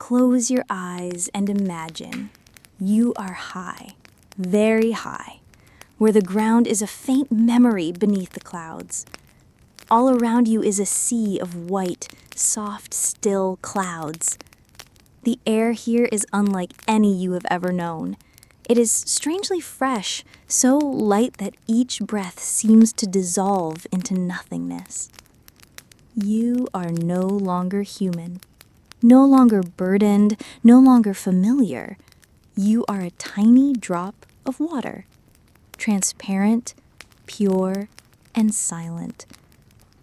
Close your eyes and imagine you are high, very high, where the ground is a faint memory beneath the clouds. All around you is a sea of white, soft, still clouds. The air here is unlike any you have ever known. It is strangely fresh, so light that each breath seems to dissolve into nothingness. You are no longer human, no longer burdened, no longer familiar. You are a tiny drop of water, transparent, pure, and silent.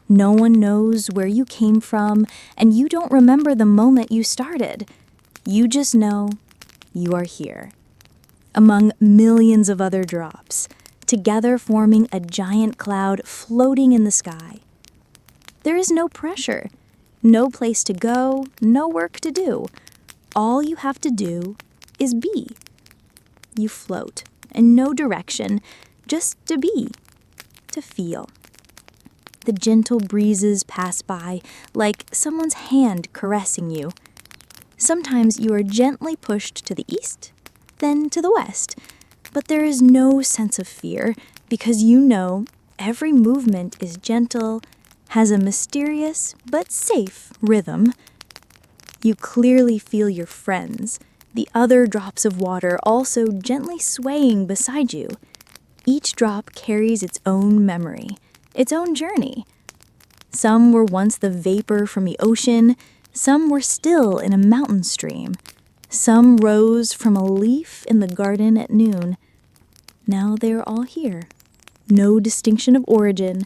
No one knows where you came from, and you don't remember the moment you started. You just know you are here, among millions of other drops, together forming a giant cloud floating in the sky. There is no pressure, no place to go, no work to do. All you have to do is be. You float in no direction, just to be, to feel. The gentle breezes pass by like someone's hand caressing you. Sometimes you are gently pushed to the east, then to the west, but there is no sense of fear because you know every movement is gentle, has a mysterious but safe rhythm. You clearly feel your friends, the other drops of water also gently swaying beside you. Each drop carries its own memory, its own journey. Some were once the vapor from the ocean, some were still in a mountain stream. Some rose from a leaf in the garden at noon. Now they are all here. No distinction of origin,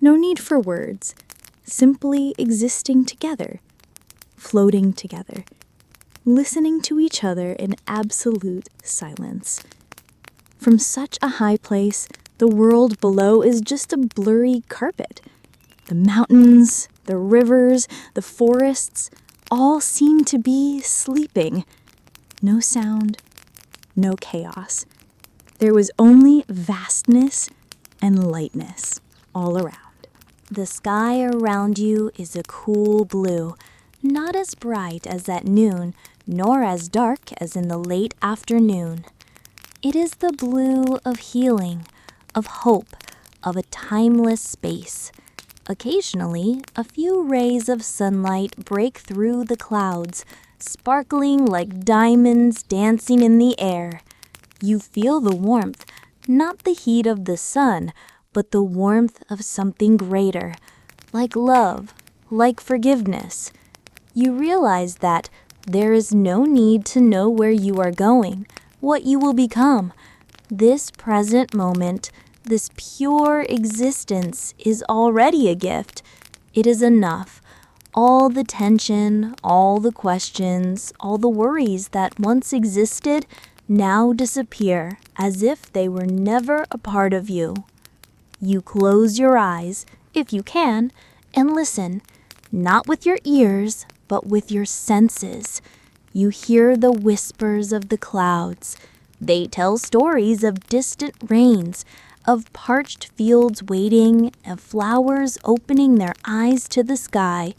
no need for words, simply existing together, floating together, listening to each other in absolute silence. From such a high place, the world below is just a blurry carpet. The mountains, the rivers, the forests, all seem to be sleeping. No sound, no chaos. There was only vastness and lightness all around. The sky around you is a cool blue, not as bright as at noon, nor as dark as in the late afternoon. It is the blue of healing, of hope, of a timeless space. Occasionally, a few rays of sunlight break through the clouds, sparkling like diamonds dancing in the air. You feel the warmth, not the heat of the sun, but the warmth of something greater, like love, like forgiveness. You realize that there is no need to know where you are going, what you will become. This present moment, this pure existence is already a gift. It is enough. All the tension, all the questions, all the worries that once existed now disappear as if they were never a part of you. You close your eyes, if you can, and listen, not with your ears, but with your senses. You hear the whispers of the clouds. They tell stories of distant rains, of parched fields waiting, of flowers opening their eyes to the sky.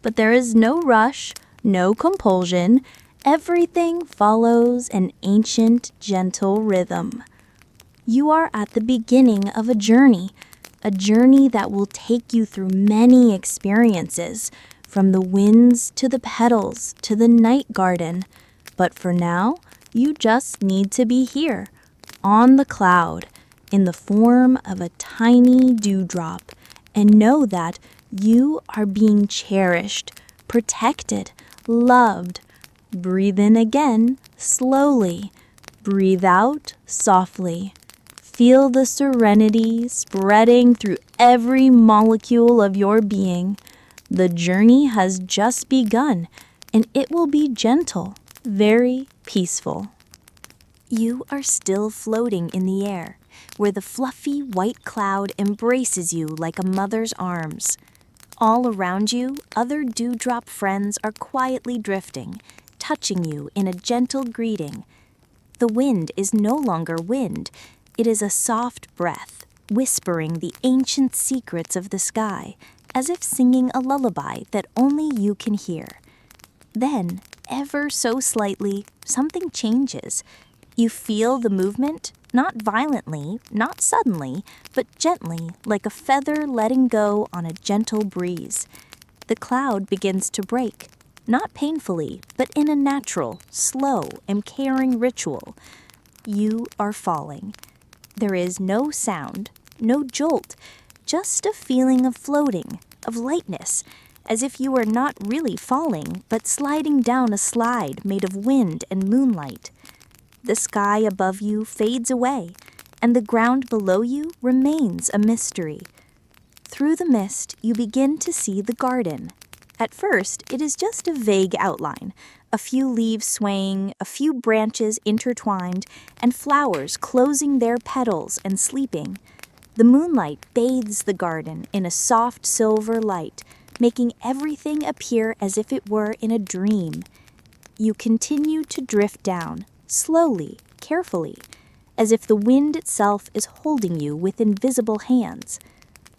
But there is no rush, no compulsion. Everything follows an ancient, gentle rhythm. You are at the beginning of a journey that will take you through many experiences, from the winds to the petals to the night garden. But for now, you just need to be here, on the cloud, in the form of a tiny dewdrop, and know that you are being cherished, protected, loved. Breathe in again, slowly. Breathe out, softly. Feel the serenity spreading through every molecule of your being. The journey has just begun, and it will be gentle, very peaceful. You are still floating in the air, where the fluffy white cloud embraces you like a mother's arms. All around you, other dewdrop friends are quietly drifting, touching you in a gentle greeting. The wind is no longer wind. It is a soft breath, whispering the ancient secrets of the sky, as if singing a lullaby that only you can hear. Then ever so slightly, something changes. You feel the movement, not violently, not suddenly, but gently, like a feather letting go on a gentle breeze. The cloud begins to break, not painfully, but in a natural, slow, and caring ritual. You are falling. There is no sound, no jolt, just a feeling of floating, of lightness, as if you were not really falling, but sliding down a slide made of wind and moonlight. The sky above you fades away, and the ground below you remains a mystery. Through the mist, you begin to see the garden. At first, it is just a vague outline, a few leaves swaying, a few branches intertwined, and flowers closing their petals and sleeping. The moonlight bathes the garden in a soft silver light, making everything appear as if it were in a dream. You continue to drift down, slowly, carefully, as if the wind itself is holding you with invisible hands.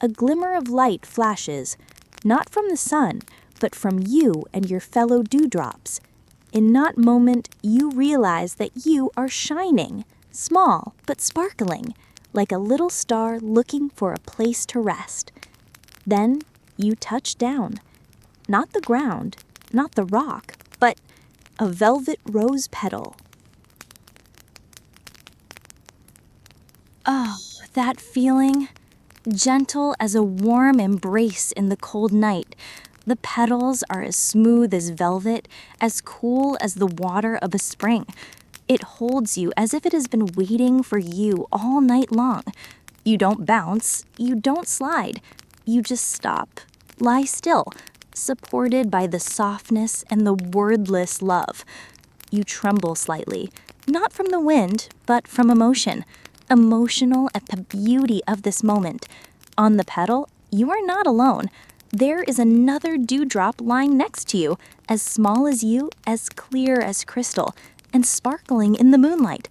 A glimmer of light flashes, not from the sun, but from you and your fellow dewdrops. In that moment, you realize that you are shining, small but sparkling, like a little star looking for a place to rest. Then you touch down. Not the ground, not the rock, but a velvet rose petal. Oh, that feeling! Gentle as a warm embrace in the cold night. The petals are as smooth as velvet, as cool as the water of a spring. It holds you as if it has been waiting for you all night long. You don't bounce, you don't slide. You just stop, lie still, supported by the softness and the wordless love. You tremble slightly, not from the wind, but from emotion. Emotional at the beauty of this moment. On the petal, you are not alone. There is another dewdrop lying next to you, as small as you, as clear as crystal, and sparkling in the moonlight.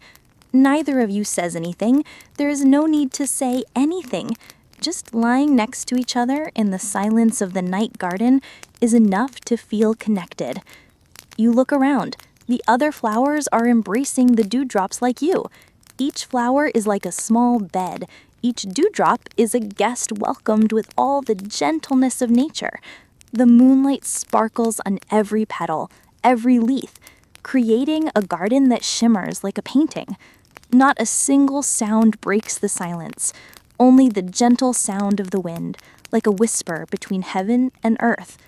Neither of you says anything. There is no need to say anything. Just lying next to each other in the silence of the night garden is enough to feel connected. You look around. The other flowers are embracing the dewdrops like you. Each flower is like a small bed. Each dewdrop is a guest welcomed with all the gentleness of nature. The moonlight sparkles on every petal, every leaf, creating a garden that shimmers like a painting. Not a single sound breaks the silence, only the gentle sound of the wind, like a whisper between heaven and earth.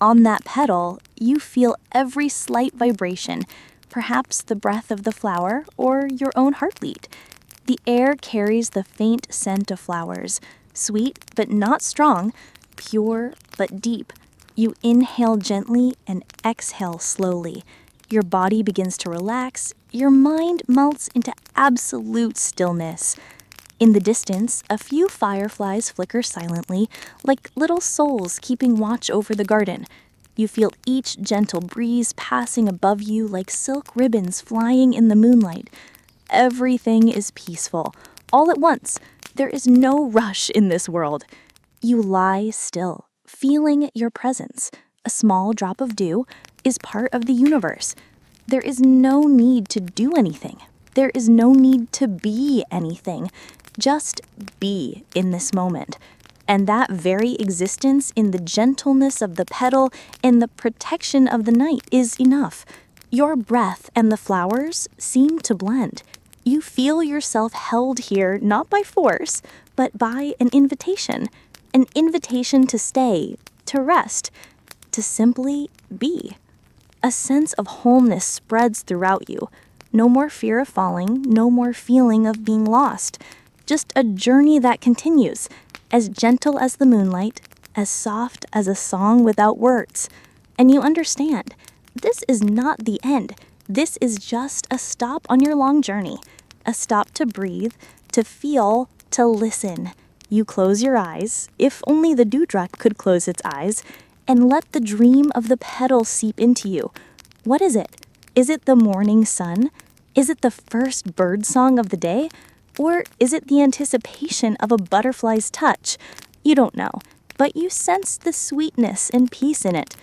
On that petal, you feel every slight vibration, perhaps the breath of the flower or your own heartbeat. The air carries the faint scent of flowers, sweet but not strong, pure but deep. You inhale gently and exhale slowly. Your body begins to relax, your mind melts into absolute stillness. In the distance, a few fireflies flicker silently, like little souls keeping watch over the garden. You feel each gentle breeze passing above you like silk ribbons flying in the moonlight. Everything is peaceful, all at once. There is no rush in this world. You lie still, feeling your presence. A small drop of dew is part of the universe. There is no need to do anything. There is no need to be anything. Just be in this moment. And that very existence in the gentleness of the petal and the protection of the night is enough. Your breath and the flowers seem to blend. You feel yourself held here not by force, but by an invitation to stay, to rest, to simply be. A sense of wholeness spreads throughout you. No more fear of falling, no more feeling of being lost. Just a journey that continues, as gentle as the moonlight, as soft as a song without words. And you understand, this is not the end. This is just a stop on your long journey. A stop to breathe, to feel, to listen. You close your eyes, if only the dewdrop could close its eyes, and let the dream of the petal seep into you. What is it? Is it the morning sun? Is it the first bird song of the day? Or is it the anticipation of a butterfly's touch? You don't know, but you sense the sweetness and peace in it.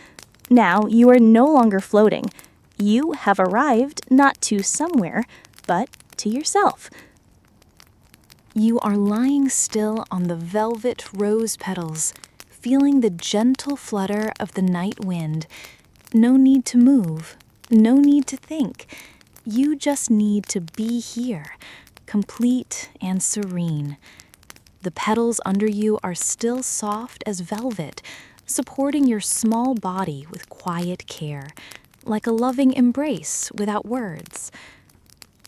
Now you are no longer floating. You have arrived not to somewhere, but to yourself. You are lying still on the velvet rose petals, feeling the gentle flutter of the night wind. No need to move, no need to think. You just need to be here, complete and serene. The petals under you are still soft as velvet, supporting your small body with quiet care, like a loving embrace without words.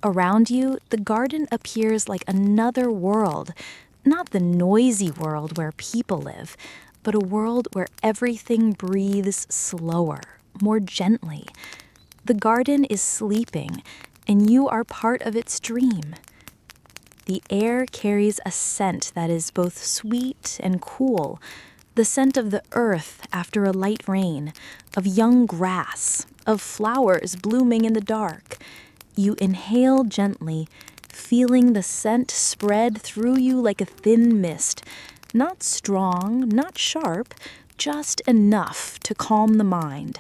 Around you, the garden appears like another world, not the noisy world where people live, but a world where everything breathes slower, more gently. The garden is sleeping, and you are part of its dream. The air carries a scent that is both sweet and cool, the scent of the earth after a light rain, of young grass, of flowers blooming in the dark. You inhale gently, feeling the scent spread through you like a thin mist, not strong, not sharp, just enough to calm the mind.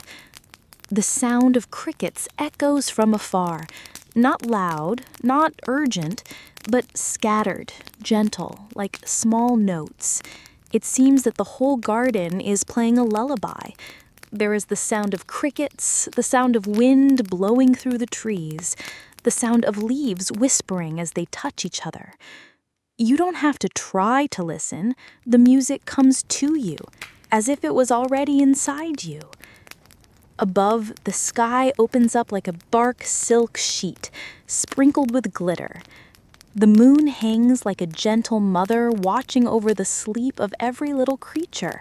The sound of crickets echoes from afar, not loud, not urgent, but scattered, gentle, like small notes. It seems that the whole garden is playing a lullaby. There is the sound of crickets, the sound of wind blowing through the trees, the sound of leaves whispering as they touch each other. You don't have to try to listen. The music comes to you, as if it was already inside you. Above, the sky opens up like a bark silk sheet, sprinkled with glitter. The moon hangs like a gentle mother watching over the sleep of every little creature.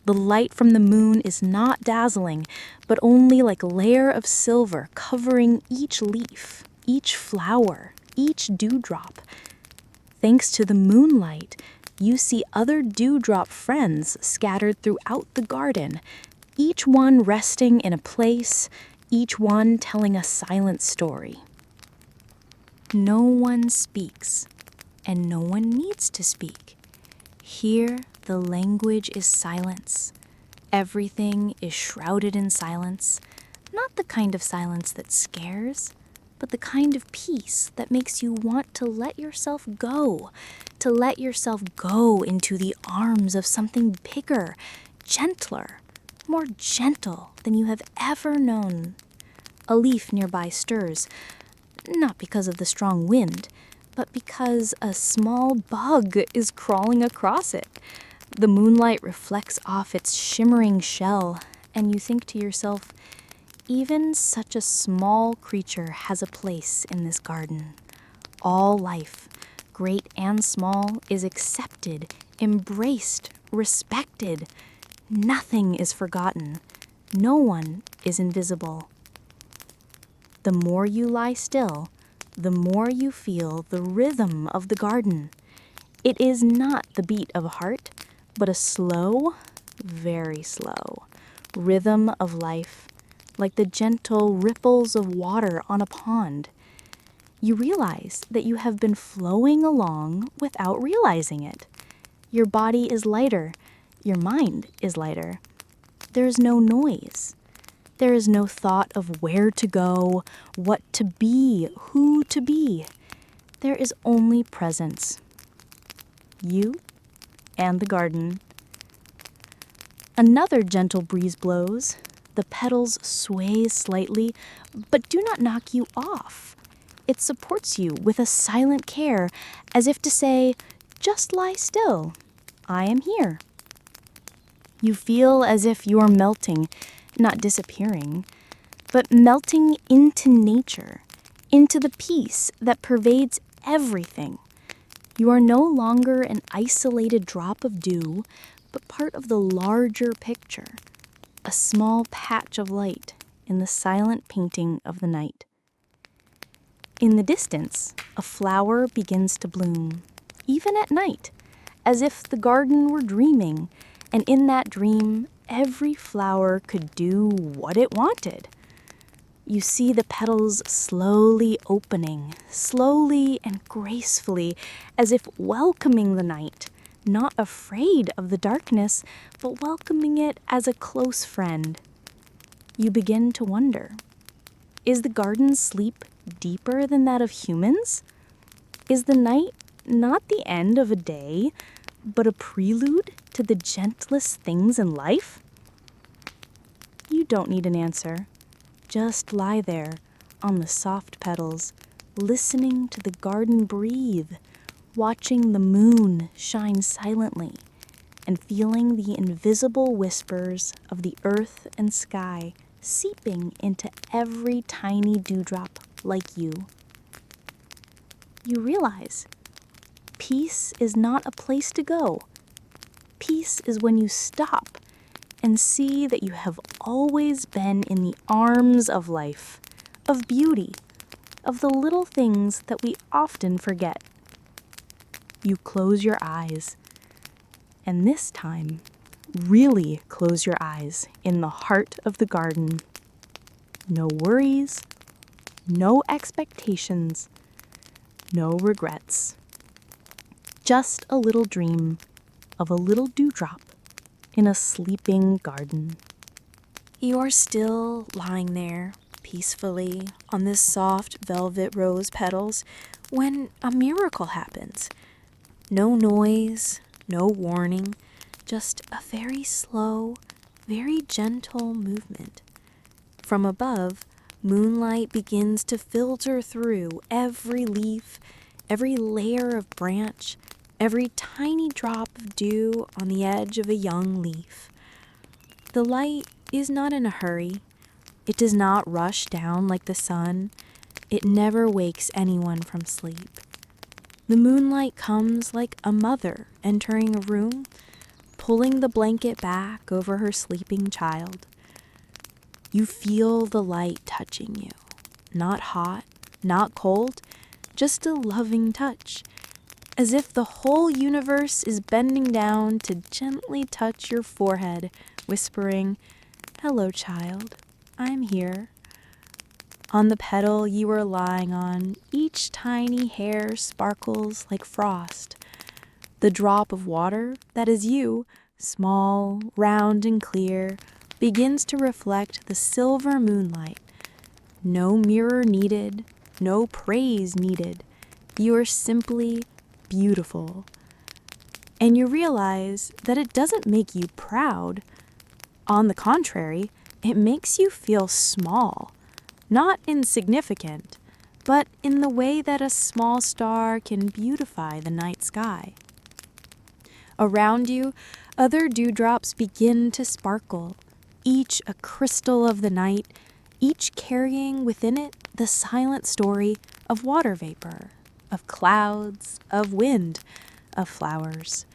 The light from the moon is not dazzling, but only like a layer of silver covering each leaf, each flower, each dewdrop. Thanks to the moonlight, you see other dewdrop friends scattered throughout the garden, each one resting in a place, each one telling a silent story. No one speaks, and no one needs to speak. Here, the language is silence. Everything is shrouded in silence, not the kind of silence that scares, but the kind of peace that makes you want to let yourself go into the arms of something bigger, gentler, more gentle than you have ever known. A leaf nearby stirs, not because of the strong wind, but because a small bug is crawling across it. The moonlight reflects off its shimmering shell, and you think to yourself, even such a small creature has a place in this garden. All life, great and small, is accepted, embraced, respected. Nothing is forgotten. No one is invisible. The more you lie still, the more you feel the rhythm of the garden. It is not the beat of a heart, but a slow, very slow, rhythm of life, like the gentle ripples of water on a pond. You realize that you have been flowing along without realizing it. Your body is lighter, your mind is lighter. There is no noise. There is no thought of where to go, what to be, who to be. There is only presence. You and the garden. Another gentle breeze blows. The petals sway slightly, but do not knock you off. It supports you with a silent care, as if to say, just lie still. I am here. You feel as if you are melting, not disappearing, but melting into nature, into the peace that pervades everything. You are no longer an isolated drop of dew, but part of the larger picture, a small patch of light in the silent painting of the night. In the distance, a flower begins to bloom, even at night, as if the garden were dreaming, and in that dream, every flower could do what it wanted. You see the petals slowly opening, slowly and gracefully, as if welcoming the night, not afraid of the darkness, but welcoming it as a close friend. You begin to wonder, Is the garden's sleep deeper than that of humans? Is the night not the end of a day, but a prelude to the gentlest things in life? You don't need an answer. Just lie there on the soft petals, listening to the garden breathe, watching the moon shine silently, and feeling the invisible whispers of the earth and sky seeping into every tiny dewdrop like you. You realize peace is not a place to go. Peace is when you stop and see that you have always been in the arms of life, of beauty, of the little things that we often forget. You close your eyes, and this time, really close your eyes in the heart of the garden. No worries, no expectations, no regrets. Just a little dream of a little dewdrop in a sleeping garden. You are still lying there peacefully on this soft velvet rose petals when a miracle happens. No noise, no warning, just a very slow, very gentle movement. From above, moonlight begins to filter through every leaf, every layer of branch, every tiny drop of dew on the edge of a young leaf. The light is not in a hurry. It does not rush down like the sun. It never wakes anyone from sleep. The moonlight comes like a mother entering a room, pulling the blanket back over her sleeping child. You feel the light touching you, not hot, not cold, just a loving touch, as if the whole universe is bending down to gently touch your forehead, whispering, "Hello, child, I'm here." On the petal you are lying on, each tiny hair sparkles like frost. The drop of water that is you, small, round, and clear, begins to reflect the silver moonlight. No mirror needed, no praise needed. You are simply beautiful. And you realize that it doesn't make you proud. On the contrary, it makes you feel small. Not insignificant, but in the way that a small star can beautify the night sky. Around you, other dewdrops begin to sparkle, each a crystal of the night, each carrying within it the silent story of water vapor, of clouds, of wind, of flowers.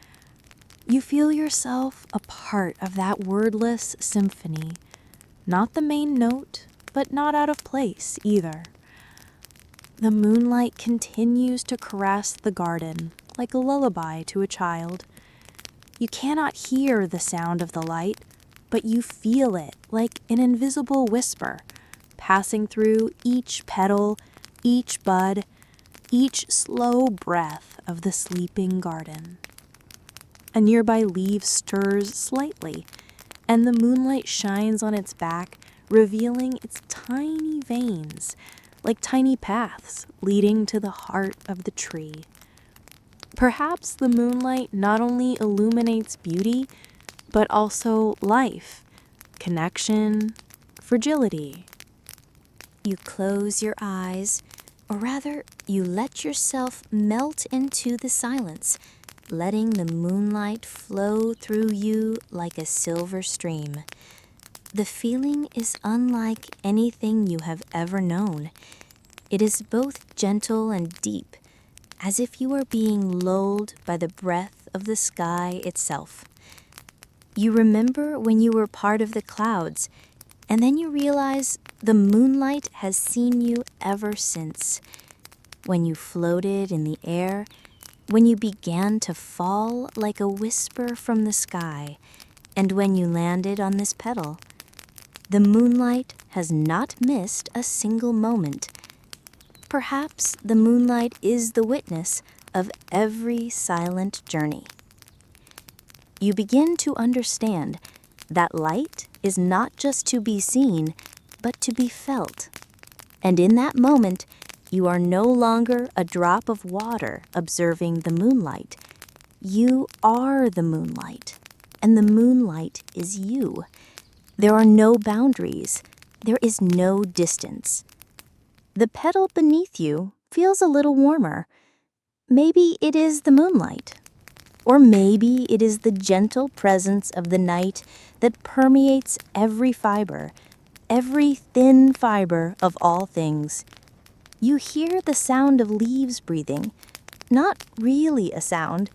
You feel yourself a part of that wordless symphony, not the main note, but not out of place either. The moonlight continues to caress the garden like a lullaby to a child. You cannot hear the sound of the light, but you feel it like an invisible whisper, passing through each petal, each bud, each slow breath of the sleeping garden. A nearby leaf stirs slightly, and the moonlight shines on its back, revealing its tiny veins, like tiny paths leading to the heart of the tree. Perhaps the moonlight not only illuminates beauty, but also life, connection, fragility. You close your eyes, or rather, you let yourself melt into the silence, letting the moonlight flow through you like a silver stream. The feeling is unlike anything you have ever known. It is both gentle and deep, as if you are being lulled by the breath of the sky itself. You remember when you were part of the clouds, and then you realize the moonlight has seen you ever since. When you floated in the air, when you began to fall like a whisper from the sky, and when you landed on this petal. The moonlight has not missed a single moment. Perhaps the moonlight is the witness of every silent journey. You begin to understand that light is not just to be seen, but to be felt. And in that moment, you are no longer a drop of water observing the moonlight. You are the moonlight, and the moonlight is you. There are no boundaries. There is no distance. The petal beneath you feels a little warmer. Maybe it is the moonlight. Or maybe it is the gentle presence of the night that permeates every fiber, every thin fiber of all things. You hear the sound of leaves breathing, not really a sound,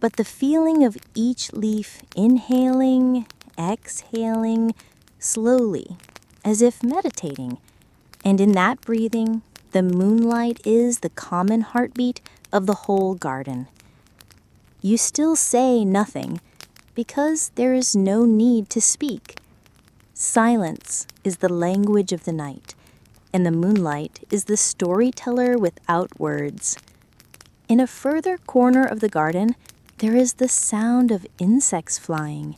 but the feeling of each leaf inhaling, exhaling, slowly, as if meditating. And in that breathing, the moonlight is the common heartbeat of the whole garden. You still say nothing, because there is no need to speak. Silence is the language of the night, and the moonlight is the storyteller without words. In a further corner of the garden, there is the sound of insects flying,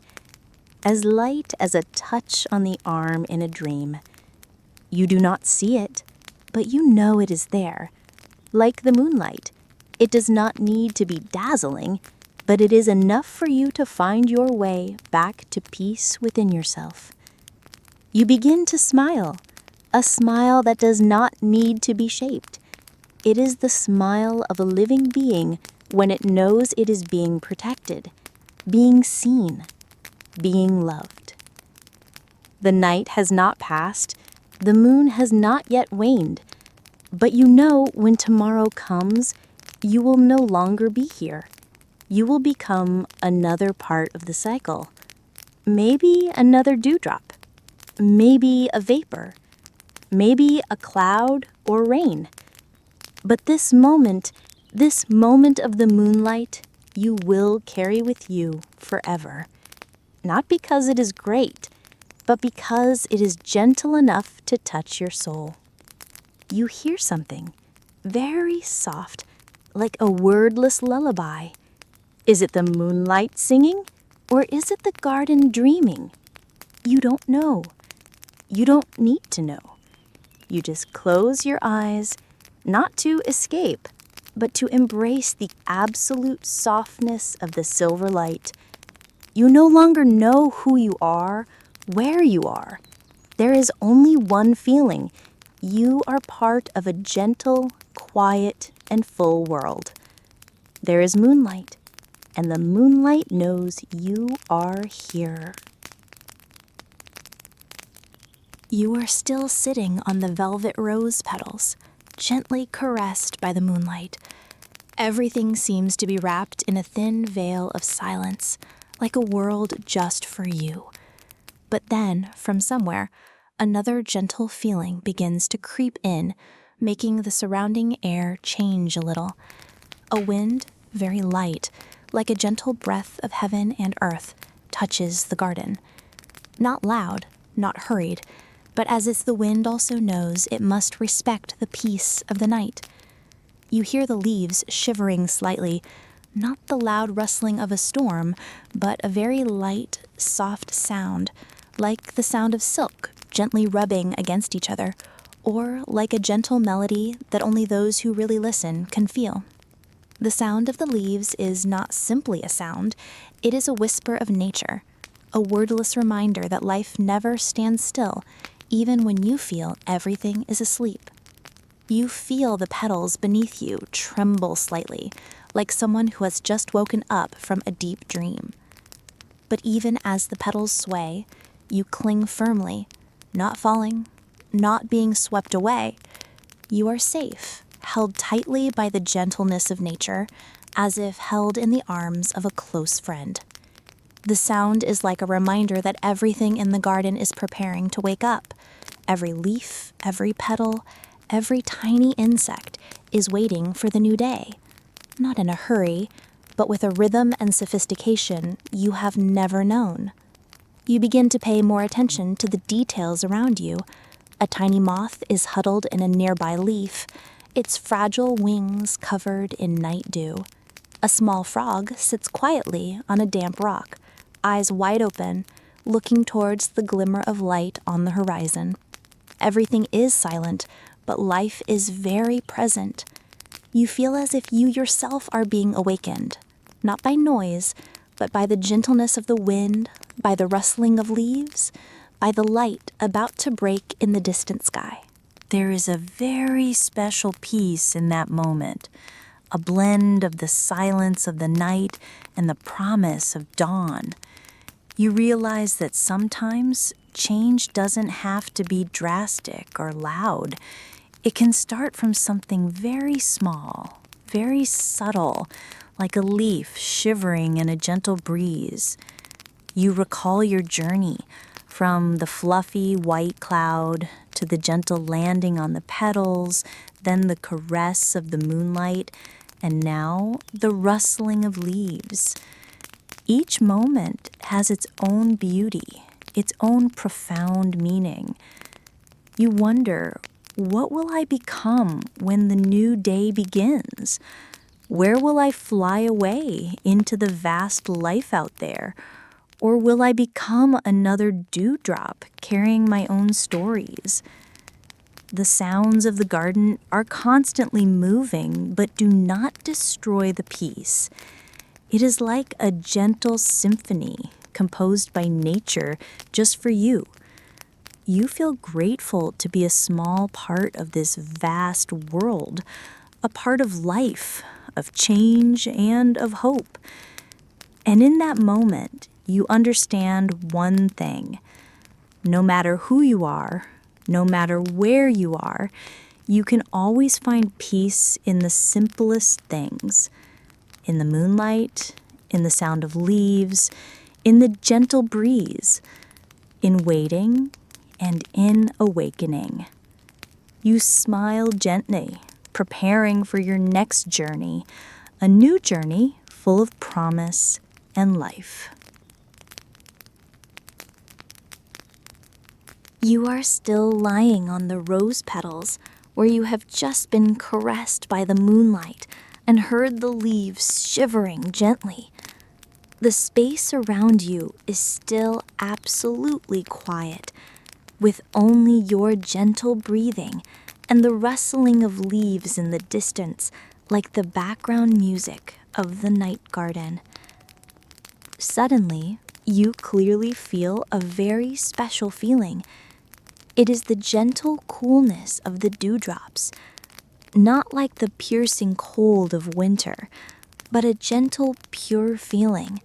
as light as a touch on the arm in a dream. You do not see it, but you know it is there. Like the moonlight, it does not need to be dazzling, but it is enough for you to find your way back to peace within yourself. You begin to smile, a smile that does not need to be shaped. It is the smile of a living being when it knows it is being protected, being seen, being loved. The night has not passed, the moon has not yet waned, but you know when tomorrow comes, you will no longer be here. You will become another part of the cycle. Maybe another dewdrop, maybe a vapor, maybe a cloud or rain. But this moment of the moonlight, you will carry with you forever. Not because it is great, but because it is gentle enough to touch your soul. You hear something very soft, like a wordless lullaby. Is it the moonlight singing, or is it the garden dreaming? You don't know. You don't need to know. You just close your eyes, not to escape, but to embrace the absolute softness of the silver light. You no longer know who you are, where you are. There is only one feeling. You are part of a gentle, quiet, and full world. There is moonlight, and the moonlight knows you are here. You are still sitting on the velvet rose petals, gently caressed by the moonlight. Everything seems to be wrapped in a thin veil of silence, like a world just for you. But then, from somewhere, another gentle feeling begins to creep in, making the surrounding air change a little. A wind, very light, like a gentle breath of heaven and earth, touches the garden. Not loud, not hurried, but as if the wind also knows it must respect the peace of the night. You hear the leaves shivering slightly, not the loud rustling of a storm, but a very light, soft sound, like the sound of silk gently rubbing against each other, or like a gentle melody that only those who really listen can feel. The sound of the leaves is not simply a sound, it is a whisper of nature, a wordless reminder that life never stands still, even when you feel everything is asleep. You feel the petals beneath you tremble slightly, like someone who has just woken up from a deep dream. But even as the petals sway, you cling firmly, not falling, not being swept away. You are safe, held tightly by the gentleness of nature, as if held in the arms of a close friend. The sound is like a reminder that everything in the garden is preparing to wake up. Every leaf, every petal, every tiny insect is waiting for the new day. Not in a hurry, but with a rhythm and sophistication you have never known. You begin to pay more attention to the details around you. A tiny moth is huddled in a nearby leaf, its fragile wings covered in night dew. A small frog sits quietly on a damp rock, eyes wide open, looking towards the glimmer of light on the horizon. Everything is silent, but life is very present. You feel as if you yourself are being awakened, not by noise, but by the gentleness of the wind, by the rustling of leaves, by the light about to break in the distant sky. There is a very special peace in that moment, a blend of the silence of the night and the promise of dawn. You realize that sometimes change doesn't have to be drastic or loud. It can start from something very small, very subtle, like a leaf shivering in a gentle breeze. You recall your journey from the fluffy white cloud to the gentle landing on the petals, then the caress of the moonlight, and now the rustling of leaves. Each moment has its own beauty, its own profound meaning. You wonder, what will I become when the new day begins? Where will I fly away into the vast life out there? Or will I become another dewdrop carrying my own stories? The sounds of the garden are constantly moving, but do not destroy the peace. It is like a gentle symphony composed by nature just for you. You feel grateful to be a small part of this vast world, a part of life, of change, and of hope. And in that moment, you understand one thing. No matter who you are, no matter where you are, you can always find peace in the simplest things. In the moonlight, in the sound of leaves, in the gentle breeze, in waiting, and in awakening. You smile gently, preparing for your next journey, a new journey full of promise and life. You are still lying on the rose petals where you have just been caressed by the moonlight and heard the leaves shivering gently. The space around you is still absolutely quiet, with only your gentle breathing and the rustling of leaves in the distance like the background music of the night garden. Suddenly, you clearly feel a very special feeling. It is the gentle coolness of the dewdrops, not like the piercing cold of winter, but a gentle, pure feeling,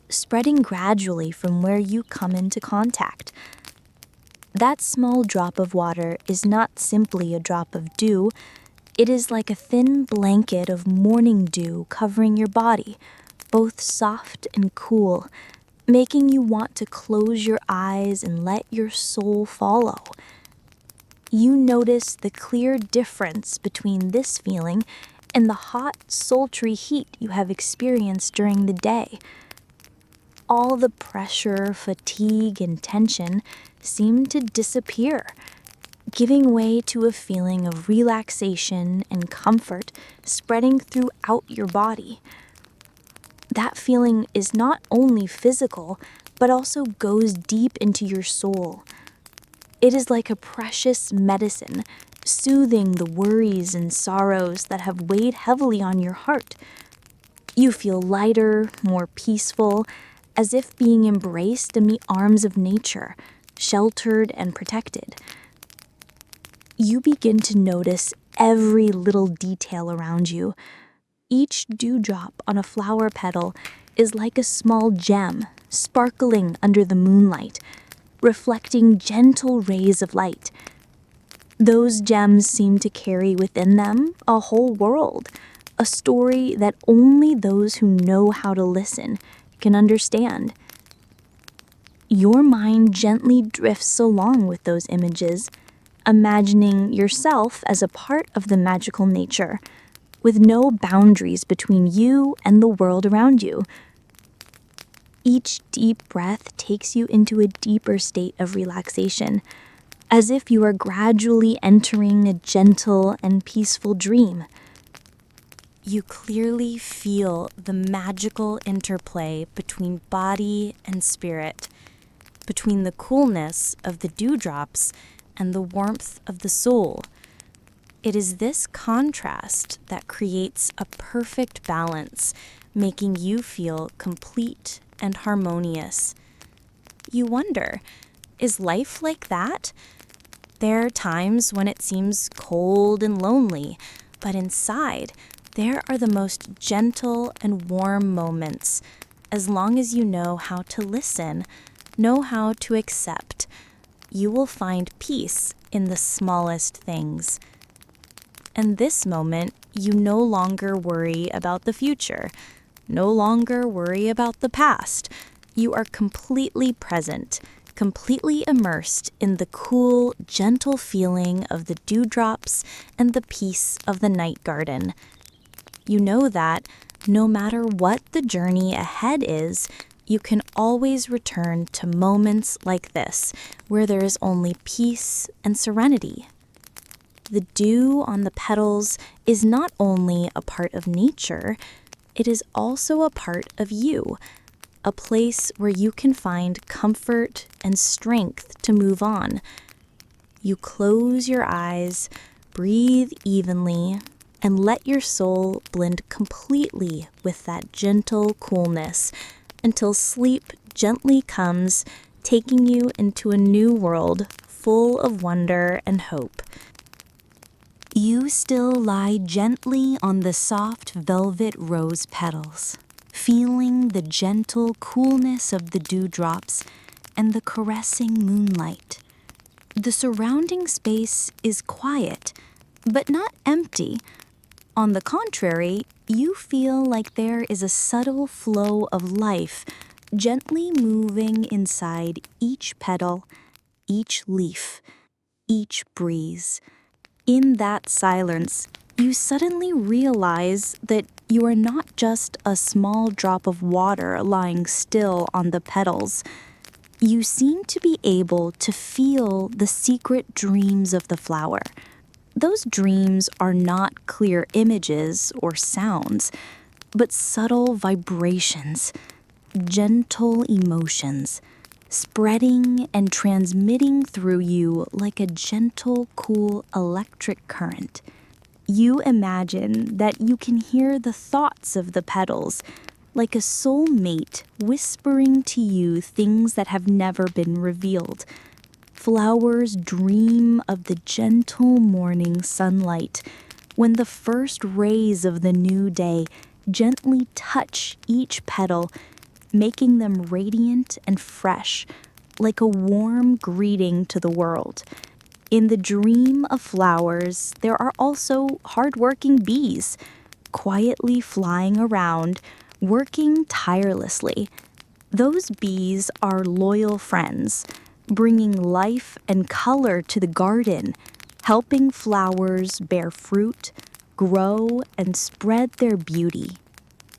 spreading gradually from where you come into contact. That small drop of water is not simply a drop of dew, it is like a thin blanket of morning dew covering your body, both soft and cool, making you want to close your eyes and let your soul follow. You notice the clear difference between this feeling and the hot, sultry heat you have experienced during the day. All the pressure, fatigue, and tension seem to disappear, giving way to a feeling of relaxation and comfort spreading throughout your body. That feeling is not only physical, but also goes deep into your soul. It is like a precious medicine, soothing the worries and sorrows that have weighed heavily on your heart. You feel lighter, more peaceful, as if being embraced in the arms of nature, sheltered and protected. You begin to notice every little detail around you. Each dewdrop on a flower petal is like a small gem sparkling under the moonlight, reflecting gentle rays of light. Those gems seem to carry within them a whole world, a story that only those who know how to listen can understand. Your mind gently drifts along with those images, imagining yourself as a part of the magical nature, with no boundaries between you and the world around you. Each deep breath takes you into a deeper state of relaxation, as if you are gradually entering a gentle and peaceful dream. You clearly feel the magical interplay between body and spirit, between the coolness of the dewdrops and the warmth of the soul. It is this contrast that creates a perfect balance, making you feel complete and harmonious. You wonder, is life like that? There are times when it seems cold and lonely, but inside, there are the most gentle and warm moments, as long as you know how to listen, know how to accept. You will find peace in the smallest things. And this moment, you no longer worry about the future, no longer worry about the past. You are completely present, completely immersed in the cool, gentle feeling of the dewdrops and the peace of the night garden. You know that, no matter what the journey ahead is, you can always return to moments like this, where there is only peace and serenity. The dew on the petals is not only a part of nature, it is also a part of you, a place where you can find comfort and strength to move on. You close your eyes, breathe evenly, and let your soul blend completely with that gentle coolness until sleep gently comes, taking you into a new world full of wonder and hope. You still lie gently on the soft velvet rose petals, feeling the gentle coolness of the dewdrops and the caressing moonlight. The surrounding space is quiet, but not empty. On the contrary, you feel like there is a subtle flow of life gently moving inside each petal, each leaf, each breeze. In that silence, you suddenly realize that you are not just a small drop of water lying still on the petals. You seem to be able to feel the secret dreams of the flower. Those dreams are not clear images or sounds, but subtle vibrations, gentle emotions, spreading and transmitting through you like a gentle, cool electric current. You imagine that you can hear the thoughts of the petals, like a soulmate whispering to you things that have never been revealed. Flowers dream of the gentle morning sunlight, when the first rays of the new day gently touch each petal, making them radiant and fresh, like a warm greeting to the world. In the dream of flowers, there are also hardworking bees, quietly flying around, working tirelessly. Those bees are loyal friends, bringing life and color to the garden, helping flowers bear fruit, grow, and spread their beauty.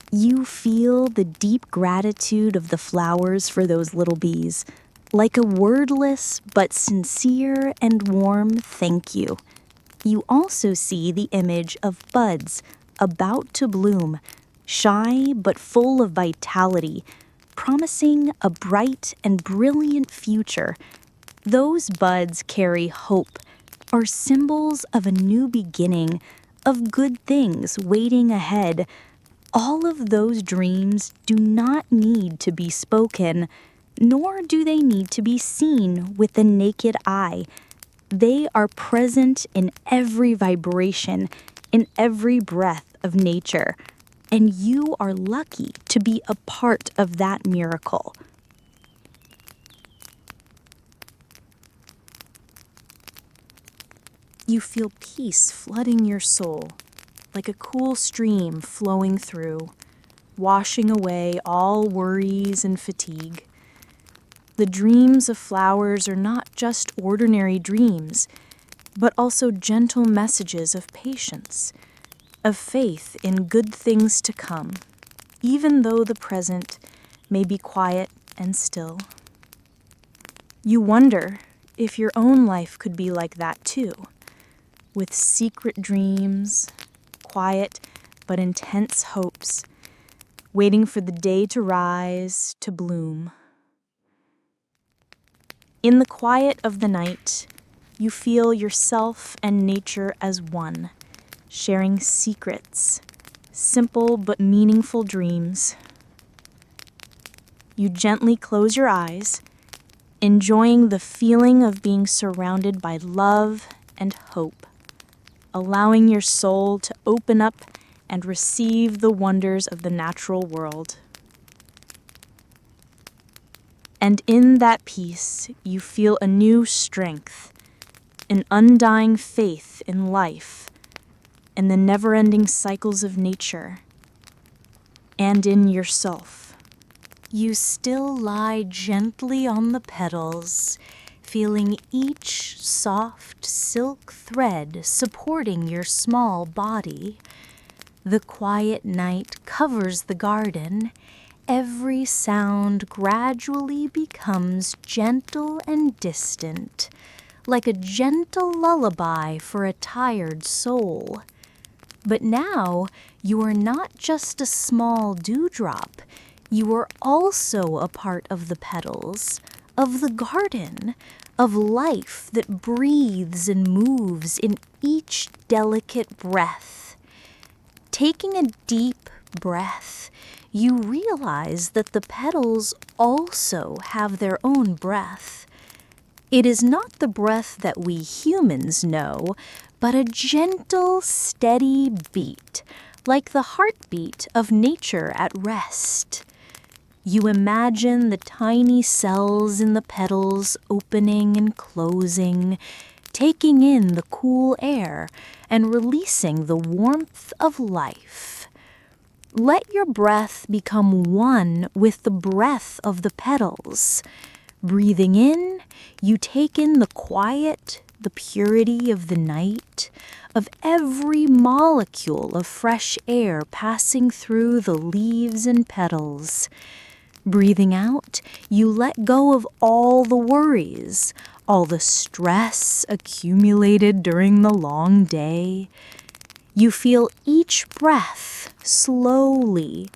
You feel the deep gratitude of the flowers for those little bees, like a wordless but sincere and warm thank you. You also see the image of buds about to bloom, shy but full of vitality, promising a bright and brilliant future. Those buds carry hope, are symbols of a new beginning, of good things waiting ahead. All of those dreams do not need to be spoken, nor do they need to be seen with the naked eye. They are present in every vibration, in every breath of nature, and you are lucky to be a part of that miracle. You feel peace flooding your soul, like a cool stream flowing through, washing away all worries and fatigue. The dreams of flowers are not just ordinary dreams, but also gentle messages of patience, of faith in good things to come, even though the present may be quiet and still. You wonder if your own life could be like that too, with secret dreams, quiet but intense hopes, waiting for the day to rise, to bloom. In the quiet of the night, you feel yourself and nature as one, sharing secrets, simple but meaningful dreams. You gently close your eyes, enjoying the feeling of being surrounded by love and hope, allowing your soul to open up and receive the wonders of the natural world. And in that peace, you feel a new strength, an undying faith in life and the never-ending cycles of nature, and in yourself. You still lie gently on the petals, feeling each soft silk thread supporting your small body. The quiet night covers the garden. Every sound gradually becomes gentle and distant, like a gentle lullaby for a tired soul. But now you are not just a small dewdrop. You are also a part of the petals, of the garden, of life that breathes and moves in each delicate breath. Taking a deep breath, you realize that the petals also have their own breath. It is not the breath that we humans know, but a gentle, steady beat, like the heartbeat of nature at rest. You imagine the tiny cells in the petals opening and closing, taking in the cool air and releasing the warmth of life. Let your breath become one with the breath of the petals. Breathing in, you take in the quiet, the purity of the night, of every molecule of fresh air passing through the leaves and petals. Breathing out, you let go of all the worries, all the stress accumulated during the long day. You feel each breath slowly,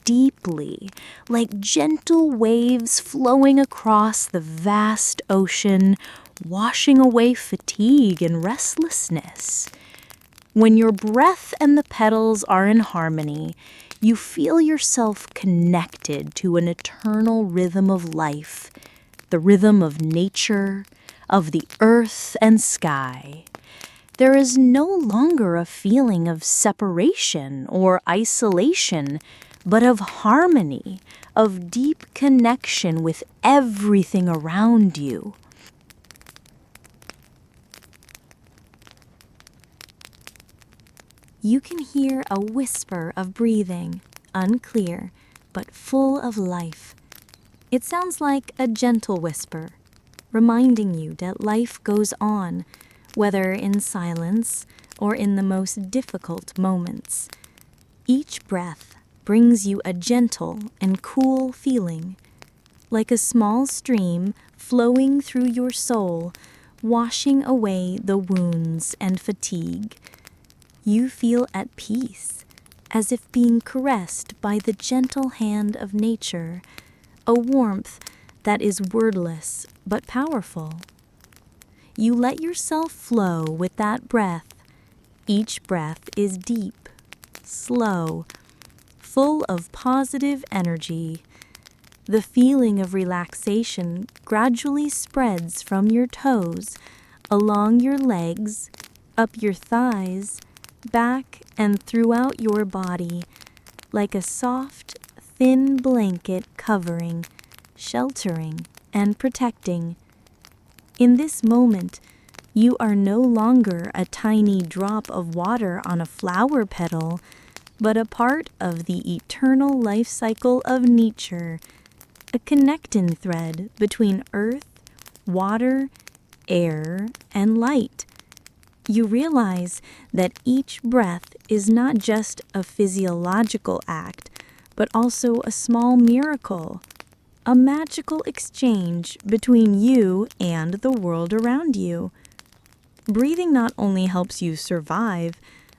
deeply, like gentle waves flowing across the vast ocean, washing away fatigue and restlessness. When your breath and the petals are in harmony, you feel yourself connected to an eternal rhythm of life, the rhythm of nature, of the earth and sky. There is no longer a feeling of separation or isolation, but of harmony, of deep connection with everything around you. You can hear a whisper of breathing, unclear, but full of life. It sounds like a gentle whisper, reminding you that life goes on, whether in silence or in the most difficult moments. Each breath brings you a gentle and cool feeling, like a small stream flowing through your soul, washing away the wounds and fatigue. You feel at peace, as if being caressed by the gentle hand of nature, a warmth that is wordless but powerful. You let yourself flow with that breath. Each breath is deep, slow, full of positive energy. The feeling of relaxation gradually spreads from your toes, along your legs, up your thighs, back and throughout your body, like a soft, thin blanket covering, sheltering, and protecting. In this moment, you are no longer a tiny drop of water on a flower petal, but a part of the eternal life cycle of nature, a connecting thread between earth, water, air, and light. You realize that each breath is not just a physiological act, but also a small miracle, a magical exchange between you and the world around you. Breathing not only helps you survive,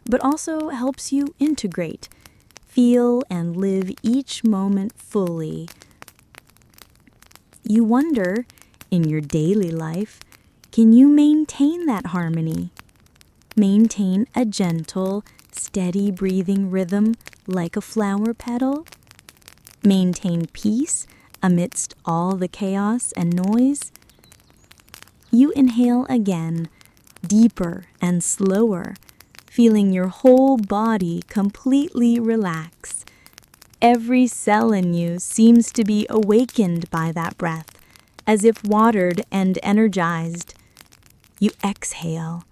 but also helps you integrate, feel, and live each moment fully. You wonder, in your daily life, Can you maintain that harmony? Maintain a gentle, steady breathing rhythm like a flower petal? Maintain peace amidst all the chaos and noise? You inhale again, deeper and slower, feeling your whole body completely relax. Every cell in you seems to be awakened by that breath, as if watered and energized. You exhale,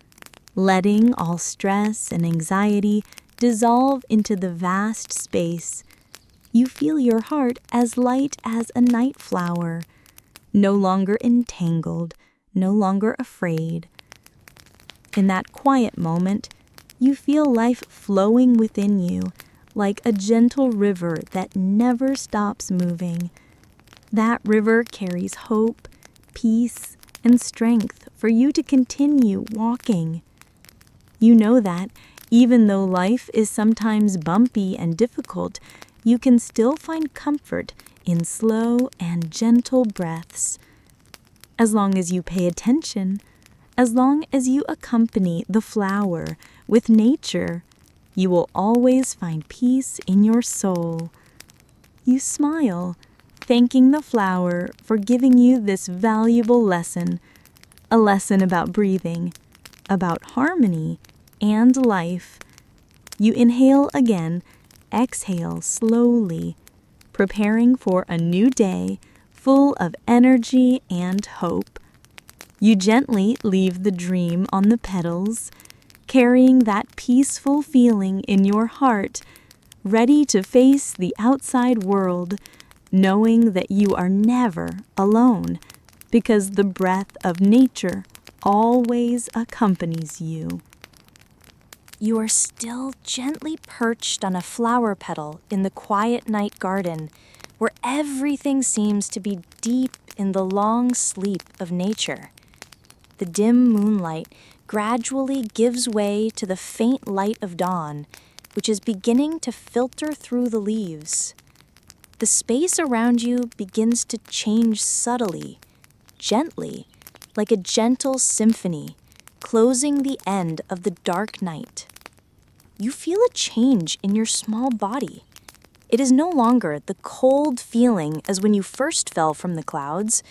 letting all stress and anxiety dissolve into the vast space. You feel your heart as light as a night flower, no longer entangled, no longer afraid. In that quiet moment, you feel life flowing within you like a gentle river that never stops moving. That river carries hope, peace, and strength for you to continue walking. You know that, even though life is sometimes bumpy and difficult, you can still find comfort in slow and gentle breaths. As long as you pay attention, as long as you accompany the flower with nature, you will always find peace in your soul. You smile, thanking the flower for giving you this valuable lesson, a lesson about breathing, about harmony, and life. You inhale again, exhale slowly, preparing for a new day full of energy and hope. You gently leave the dream on the petals, carrying that peaceful feeling in your heart, ready to face the outside world, knowing that you are never alone, because the breath of nature always accompanies you. You are still gently perched on a flower petal in the quiet night garden, where everything seems to be deep in the long sleep of nature. The dim moonlight gradually gives way to the faint light of dawn, which is beginning to filter through the leaves. The space around you begins to change subtly, gently, like a gentle symphony, closing the end of the dark night. You feel a change in your small body. It is no longer the cold feeling as when you first fell from the clouds,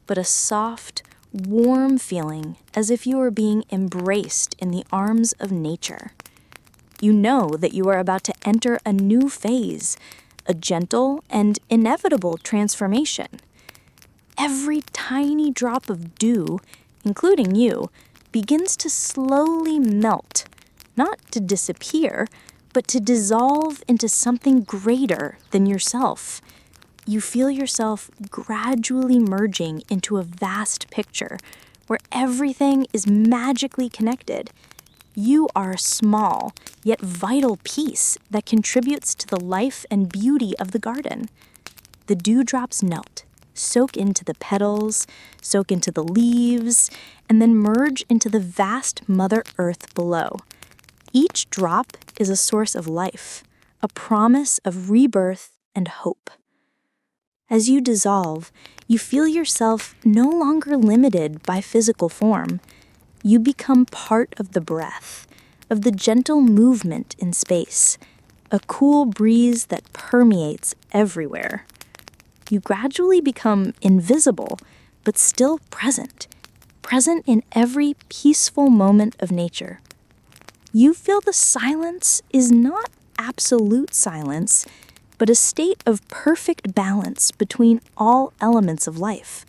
but a soft, warm feeling as if you were being embraced in the arms of nature. You know that you are about to enter a new phase, a gentle and inevitable transformation. Every tiny drop of dew, including you, begins to slowly melt, not to disappear, but to dissolve into something greater than yourself. You feel yourself gradually merging into a vast picture where everything is magically connected. You are a small, yet vital piece that contributes to the life and beauty of the garden. The dewdrops melt, soak into the petals, soak into the leaves, and then merge into the vast Mother Earth below. Each drop is a source of life, a promise of rebirth and hope. As you dissolve, you feel yourself no longer limited by physical form. You become part of the breath, of the gentle movement in space, a cool breeze that permeates everywhere. You gradually become invisible, but still present in every peaceful moment of nature. You feel the silence is not absolute silence, but a state of perfect balance between all elements of life.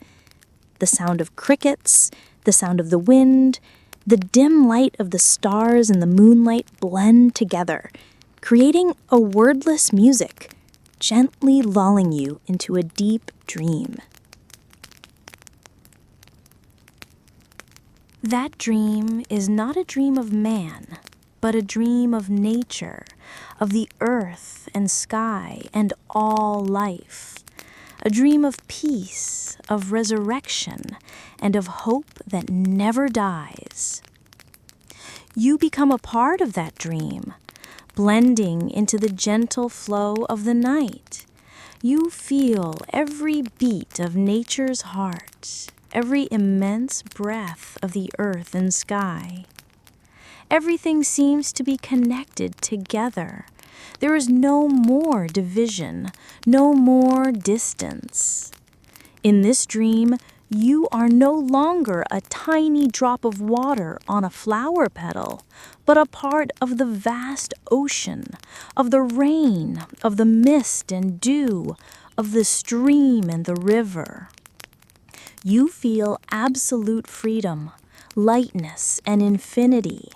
The sound of crickets, the sound of the wind, the dim light of the stars and the moonlight blend together, creating a wordless music, gently lulling you into a deep dream. That dream is not a dream of man, but a dream of nature, of the earth and sky and all life. A dream of peace, of resurrection, and of hope that never dies. You become a part of that dream, blending into the gentle flow of the night. You feel every beat of nature's heart, every immense breath of the earth and sky. Everything seems to be connected together. There is no more division, no more distance. In this dream, you are no longer a tiny drop of water on a flower petal, but a part of the vast ocean, of the rain, of the mist and dew, of the stream and the river. You feel absolute freedom, lightness, and infinity.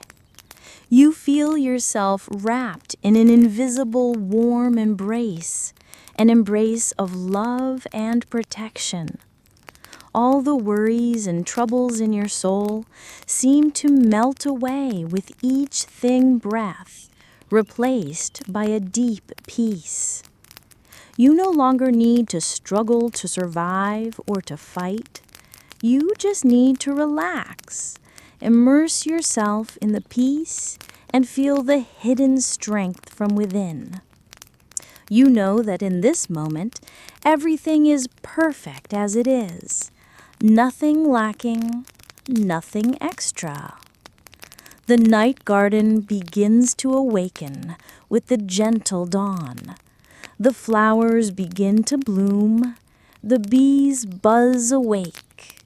You feel yourself wrapped in an invisible, warm embrace, an embrace of love and protection. All the worries and troubles in your soul seem to melt away with each thin breath, replaced by a deep peace. You no longer need to struggle to survive or to fight. You just need to relax, immerse yourself in the peace, and feel the hidden strength from within. You know that in this moment, everything is perfect as it is. Nothing lacking, nothing extra. The night garden begins to awaken with the gentle dawn. The flowers begin to bloom, the bees buzz awake,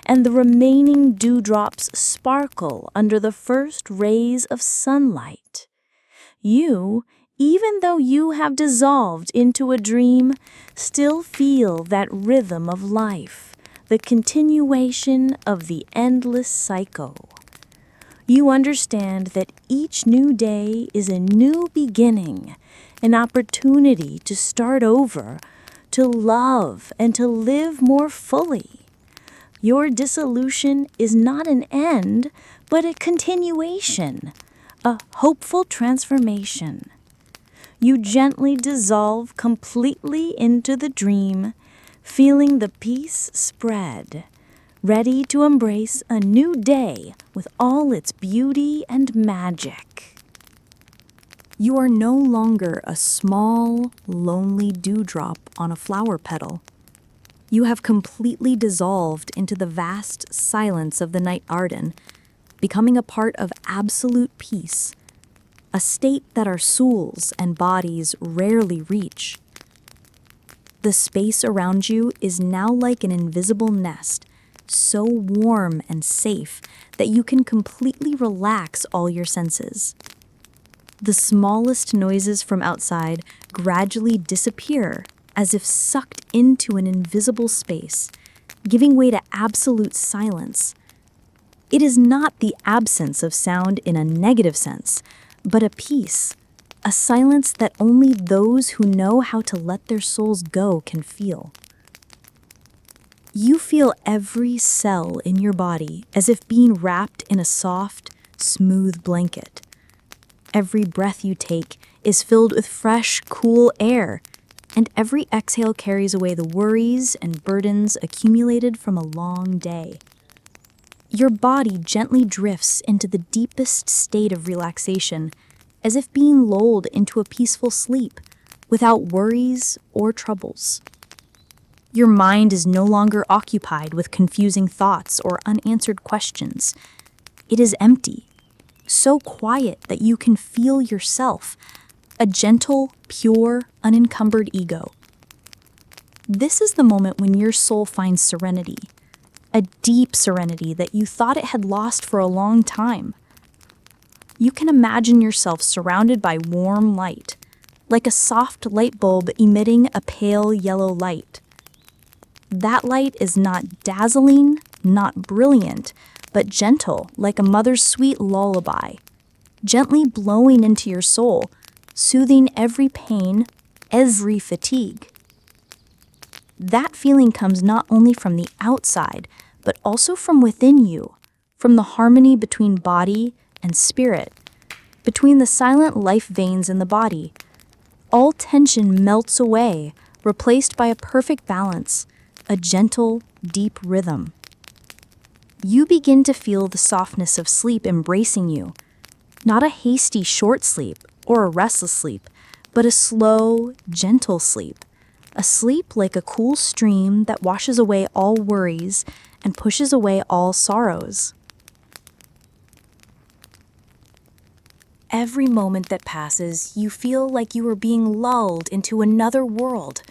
and the remaining dewdrops sparkle under the first rays of sunlight. You, even though you have dissolved into a dream, still feel that rhythm of life, the continuation of the endless cycle. You understand that each new day is a new beginning, an opportunity to start over, to love and to live more fully. Your dissolution is not an end, but a continuation, a hopeful transformation. You gently dissolve completely into the dream, feeling the peace spread, ready to embrace a new day with all its beauty and magic. You are no longer a small, lonely dewdrop on a flower petal. You have completely dissolved into the vast silence of the night garden, becoming a part of absolute peace, a state that our souls and bodies rarely reach. The space around you is now like an invisible nest, so warm and safe that you can completely relax all your senses. The smallest noises from outside gradually disappear as if sucked into an invisible space, giving way to absolute silence. It is not the absence of sound in a negative sense, but a peace, a silence that only those who know how to let their souls go can feel. You feel every cell in your body as if being wrapped in a soft, smooth blanket. Every breath you take is filled with fresh, cool air, and every exhale carries away the worries and burdens accumulated from a long day. Your body gently drifts into the deepest state of relaxation, as if being lulled into a peaceful sleep, without worries or troubles. Your mind is no longer occupied with confusing thoughts or unanswered questions. It is empty, so quiet that you can feel yourself, a gentle, pure, unencumbered ego. This is the moment when your soul finds serenity, a deep serenity that you thought it had lost for a long time. You can imagine yourself surrounded by warm light, like a soft light bulb emitting a pale yellow light. That light is not dazzling, not brilliant, but gentle, like a mother's sweet lullaby, gently blowing into your soul, soothing every pain, every fatigue. That feeling comes not only from the outside, but also from within you, from the harmony between body and spirit, between the silent life veins in the body. All tension melts away, replaced by a perfect balance, a gentle, deep rhythm. You begin to feel the softness of sleep embracing you, not a hasty short sleep or a restless sleep, but a slow, gentle sleep, a sleep like a cool stream that washes away all worries and pushes away all sorrows. Every moment that passes, you feel like you are being lulled into another world,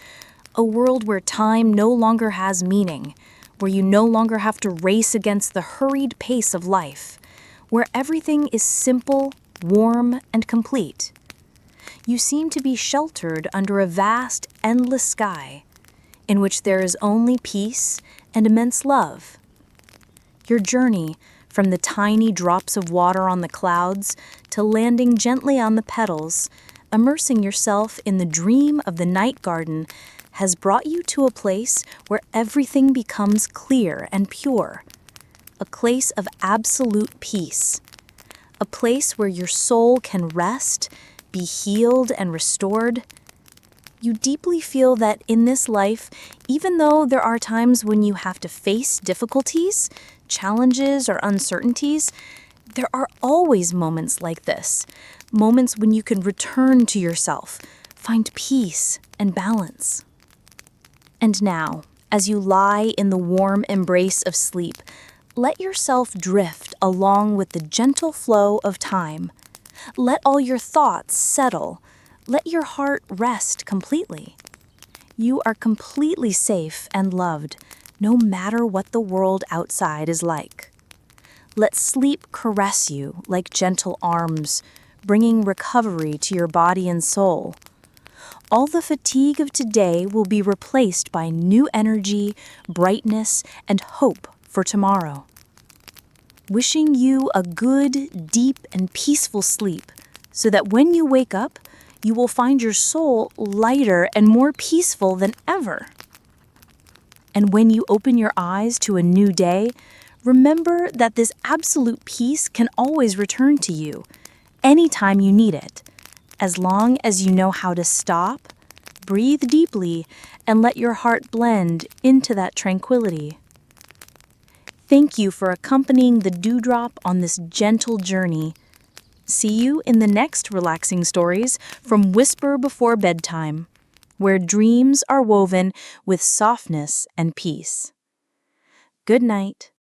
a world where time no longer has meaning, where you no longer have to race against the hurried pace of life, where everything is simple, warm, and complete. You seem to be sheltered under a vast, endless sky, in which there is only peace and immense love. Your journey, from the tiny drops of water on the clouds to landing gently on the petals, immersing yourself in the dream of the night garden, has brought you to a place where everything becomes clear and pure, a place of absolute peace, a place where your soul can rest, be healed and restored. You deeply feel that in this life, even though there are times when you have to face difficulties, challenges, or uncertainties, there are always moments like this, moments when you can return to yourself, find peace and balance. And now, as you lie in the warm embrace of sleep, let yourself drift along with the gentle flow of time. Let all your thoughts settle. Let your heart rest completely. You are completely safe and loved, no matter what the world outside is like. Let sleep caress you like gentle arms, bringing recovery to your body and soul. All the fatigue of today will be replaced by new energy, brightness, and hope for tomorrow. Wishing you a good, deep, and peaceful sleep, so that when you wake up, you will find your soul lighter and more peaceful than ever. And when you open your eyes to a new day, remember that this absolute peace can always return to you, anytime you need it, as long as you know how to stop, breathe deeply, and let your heart blend into that tranquility. Thank you for accompanying the Dewdrop on this gentle journey. See you in the next relaxing stories from Whisper Before Bedtime, where dreams are woven with softness and peace. Good night.